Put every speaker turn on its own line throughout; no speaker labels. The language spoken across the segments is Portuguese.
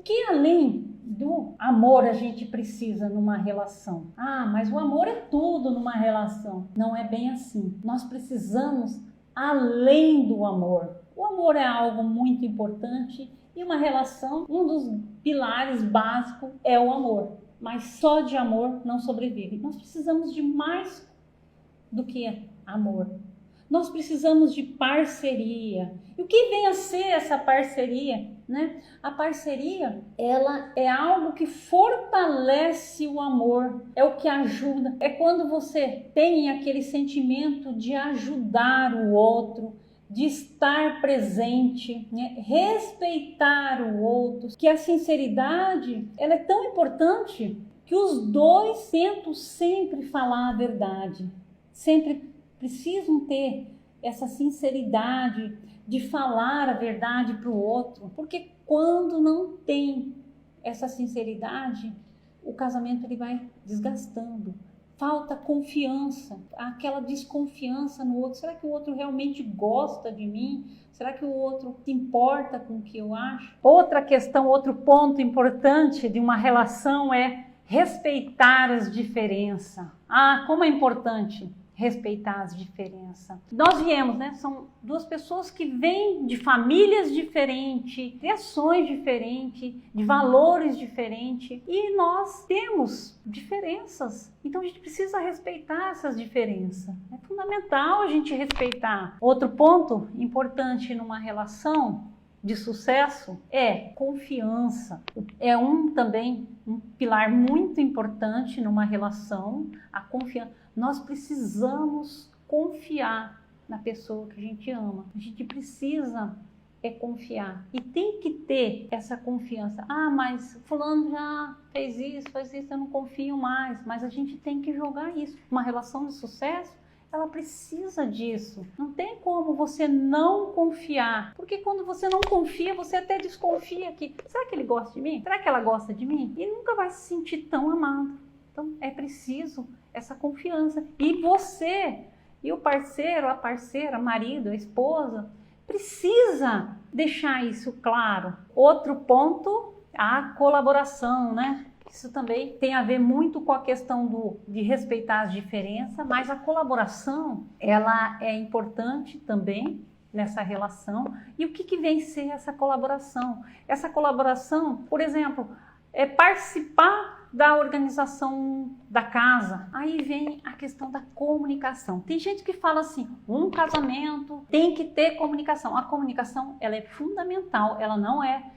que além do amor a gente precisa numa relação? Ah, mas o amor é tudo numa relação. Não é bem assim. Nós precisamos além do amor. O amor é algo muito importante e uma relação, um dos pilares básicos é o amor. Mas só de amor não sobrevive. Nós precisamos de mais do que amor. Nós precisamos de parceria. E o que vem a ser essa parceria, né? A parceria, ela é algo que fortalece o amor, é o que ajuda. É quando você tem aquele sentimento de ajudar o outro, de estar presente, né? Respeitar o outro, que a sinceridade, ela é tão importante que os dois tentam sempre falar a verdade, sempre precisam ter essa sinceridade de falar a verdade para o outro, porque quando não tem essa sinceridade, o casamento ele vai desgastando. Falta confiança, aquela desconfiança no outro. Será que o outro realmente gosta de mim? Será que o outro se importa com o que eu acho? Outra questão, outro ponto importante de uma relação é respeitar as diferenças. Ah, como é importante respeitar as diferenças. Nós viemos, né? São duas pessoas que vêm de famílias diferentes, criações diferentes, de valores diferentes, e nós temos diferenças. Então a gente precisa respeitar essas diferenças. É fundamental a gente respeitar. Outro ponto importante numa relação de sucesso é confiança. É também um pilar muito importante numa relação, a confiança. Nós precisamos confiar na pessoa que a gente ama. A gente precisa confiar. E tem que ter essa confiança. Ah, mas fulano já fez isso, eu não confio mais. Mas a gente tem que jogar isso. Uma relação de sucesso, ela precisa disso. Não tem como você não confiar. Porque quando você não confia, você até desconfia que, será que ele gosta de mim? Será que ela gosta de mim? E nunca vai se sentir tão amado. Então é preciso essa confiança. E você, e o parceiro, a parceira, marido, a esposa, precisa deixar isso claro. Outro ponto, a colaboração, né? Isso também tem a ver muito com a questão de respeitar as diferenças, mas a colaboração, ela é importante também nessa relação. E o que vem ser essa colaboração? Essa colaboração, por exemplo, é participar da organização da casa. Aí vem a questão da comunicação. Tem gente que fala assim, um casamento tem que ter comunicação. A comunicação, ela é fundamental, ela não é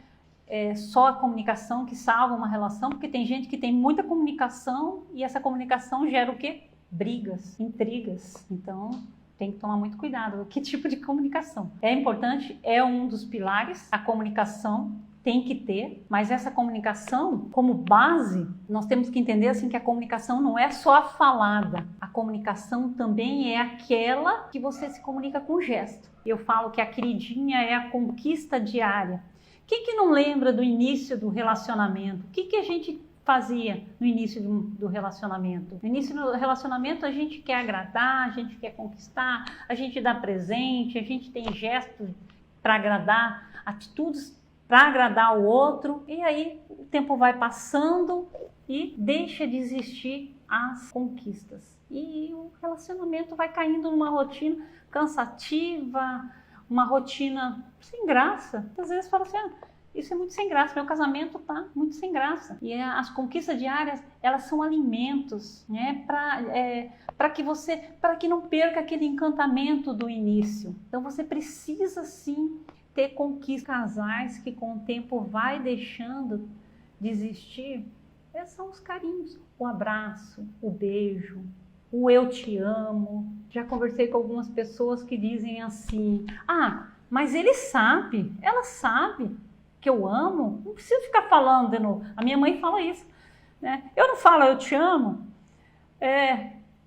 só a comunicação que salva uma relação, porque tem gente que tem muita comunicação e essa comunicação gera o quê? Brigas, intrigas. Então, tem que tomar muito cuidado. Que tipo de comunicação? É importante, é um dos pilares, a comunicação tem que ter, mas essa comunicação, como base, nós temos que entender assim que a comunicação não é só a falada. A comunicação também é aquela que você se comunica com gesto. Eu falo que a queridinha é a conquista diária. Quem que não lembra do início do relacionamento? O que a gente fazia no início do relacionamento? No início do relacionamento a gente quer agradar, a gente quer conquistar, a gente dá presente, a gente tem gestos para agradar, atitudes para agradar o outro, e aí o tempo vai passando e deixa de existir as conquistas. E o relacionamento vai caindo numa rotina cansativa, uma rotina sem graça. Às vezes fala assim, isso é muito sem graça, meu casamento tá muito sem graça. E as conquistas diárias, elas são alimentos, né, para que não perca aquele encantamento do início. Então você precisa sim ter conquistas. Casais que com o tempo vai deixando de existir, são os carinhos, o abraço, o beijo, o eu te amo. Já conversei com algumas pessoas que dizem assim, mas ele sabe, ela sabe que eu amo, não preciso ficar falando de novo. A minha mãe fala isso, né? Eu não falo eu te amo,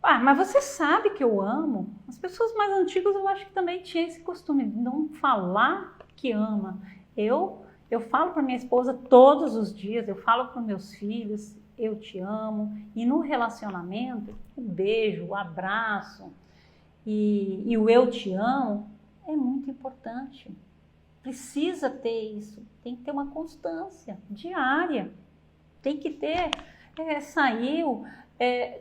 mas você sabe que eu amo. As pessoas mais antigas eu acho que também tinham esse costume de não falar que ama. Eu falo para minha esposa todos os dias, eu falo para meus filhos, eu te amo. E no relacionamento, o beijo, o abraço e o eu te amo é muito importante. Precisa ter isso, tem que ter uma constância diária. Tem que ter, saiu.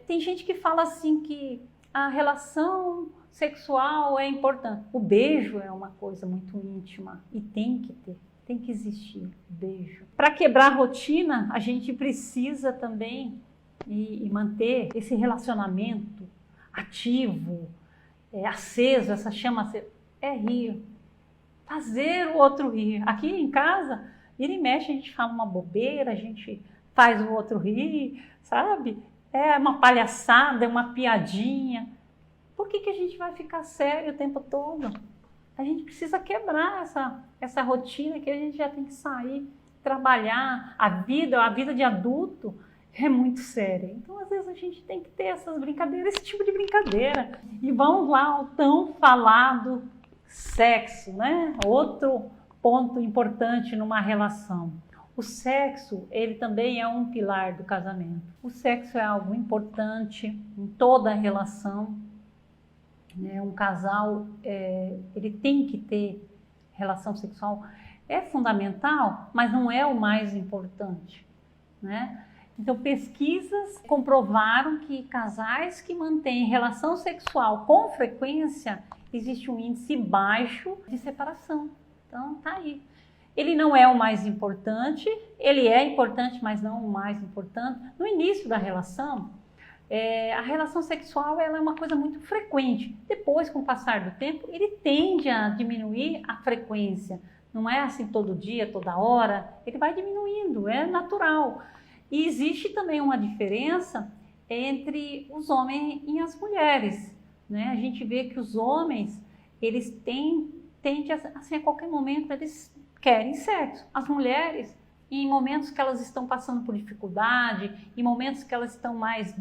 Tem gente que fala assim que a relação sexual é importante. O beijo é uma coisa muito íntima e tem que ter, tem que existir beijo. Para quebrar a rotina, a gente precisa também e manter esse relacionamento ativo, aceso, essa chama acesa, rir. Fazer o outro rir. Aqui em casa, vira e mexe, a gente fala uma bobeira, a gente faz o outro rir, sabe? É uma palhaçada, é uma piadinha. Por que a gente vai ficar sério o tempo todo? A gente precisa quebrar essa rotina que a gente já tem que sair, trabalhar. A vida de adulto é muito séria. Então, às vezes, a gente tem que ter essas brincadeiras, esse tipo de brincadeira. E vamos lá ao tão falado sexo, né? Outro ponto importante numa relação. O sexo, ele também é um pilar do casamento. O sexo é algo importante em toda a relação. Um casal, ele tem que ter relação sexual. É fundamental, mas não é o mais importante, né? Então, pesquisas comprovaram que casais que mantêm relação sexual com frequência, existe um índice baixo de separação. Então, tá aí. Ele não é o mais importante, ele é importante, mas não o mais importante. No início da relação, a relação sexual ela é uma coisa muito frequente. Depois, com o passar do tempo, ele tende a diminuir a frequência. Não é assim todo dia, toda hora, ele vai diminuindo, é natural. E existe também uma diferença entre os homens e as mulheres, né? A gente vê que os homens, eles tendem assim, a qualquer momento, eles querem sexo. As mulheres, em momentos que elas estão passando por dificuldade, em momentos que elas estão mais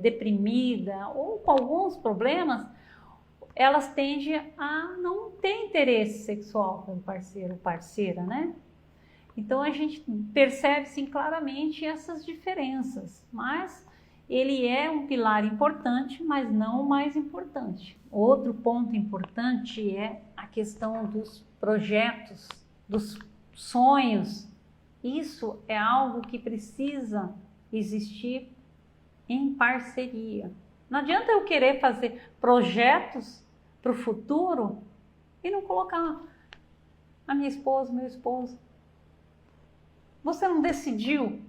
deprimidas ou com alguns problemas, elas tendem a não ter interesse sexual pelo parceiro ou parceira, né? Então a gente percebe sim claramente essas diferenças, mas ele é um pilar importante, mas não o mais importante. Outro ponto importante é a questão dos projetos, dos sonhos. Isso é algo que precisa existir em parceria. Não adianta eu querer fazer projetos para o futuro e não colocar a minha esposa, meu esposo. Você não decidiu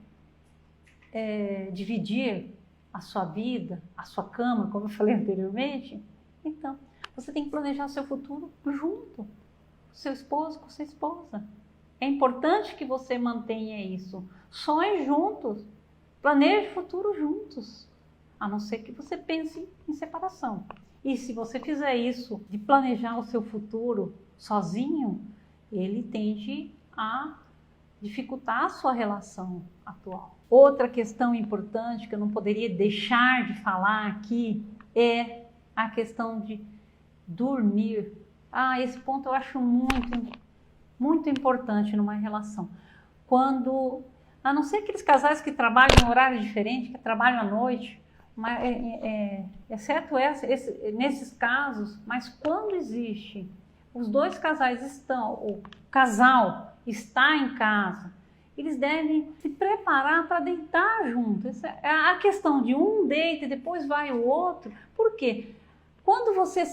dividir a sua vida, a sua cama, como eu falei anteriormente? Então, você tem que planejar o seu futuro junto, com seu esposo, com sua esposa. É importante que você mantenha isso. Sonhe juntos, planeje o futuro juntos, a não ser que você pense em separação. E se você fizer isso, de planejar o seu futuro sozinho, ele tende a dificultar a sua relação atual. Outra questão importante que eu não poderia deixar de falar aqui é a questão de dormir. Esse ponto eu acho muito importante numa relação. Quando, a não ser aqueles casais que trabalham em horário diferente, que trabalham à noite, exceto nesses casos, mas quando existe, os dois casais o casal está em casa, eles devem se preparar para deitar junto. A questão de um deita e depois vai o outro. Por quê? Quando você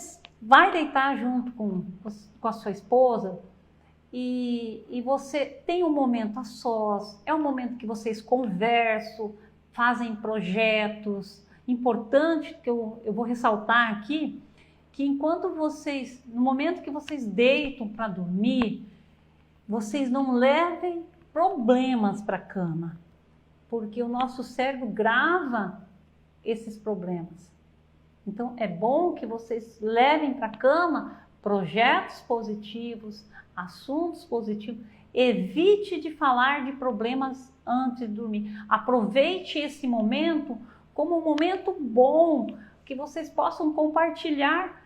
vai deitar junto com a sua esposa e você tem um momento a sós, é um momento que vocês conversam, fazem projetos. Importante que eu vou ressaltar aqui, que no momento que vocês deitam para dormir, vocês não levem problemas para a cama, porque o nosso cérebro grava esses problemas. Então, é bom que vocês levem para a cama projetos positivos, assuntos positivos. Evite de falar de problemas antes de dormir. Aproveite esse momento como um momento bom, que vocês possam compartilhar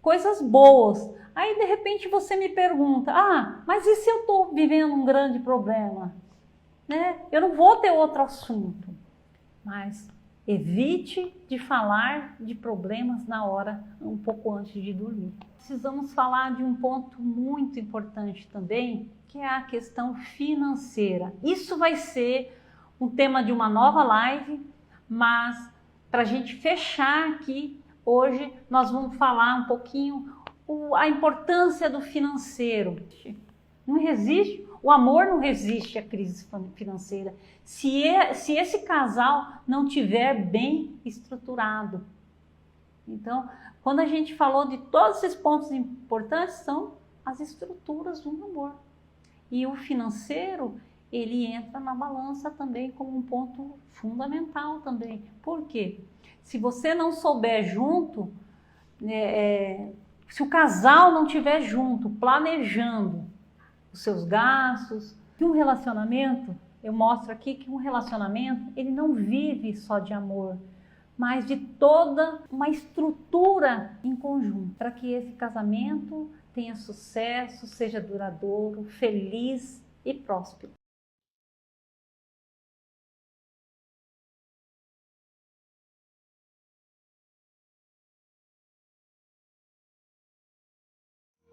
coisas boas. Aí, de repente, você me pergunta, mas e se eu estou vivendo um grande problema? Né? Eu não vou ter outro assunto. Mas evite de falar de problemas na hora, um pouco antes de dormir. Precisamos falar de um ponto muito importante também, que é a questão financeira. Isso vai ser um tema de uma nova live, mas para a gente fechar aqui, hoje nós vamos falar um pouquinho a importância do financeiro. Não resiste, o amor não resiste à crise financeira se esse casal não tiver bem estruturado. Então, quando a gente falou de todos esses pontos importantes, são as estruturas do amor. E o financeiro, ele entra na balança também como um ponto fundamental também. Por quê? Se você não souber junto, se o casal não estiver junto, planejando os seus gastos, que um relacionamento, eu mostro aqui que um relacionamento, ele não vive só de amor, mas de toda uma estrutura em conjunto, para que esse casamento tenha sucesso, seja duradouro, feliz e próspero.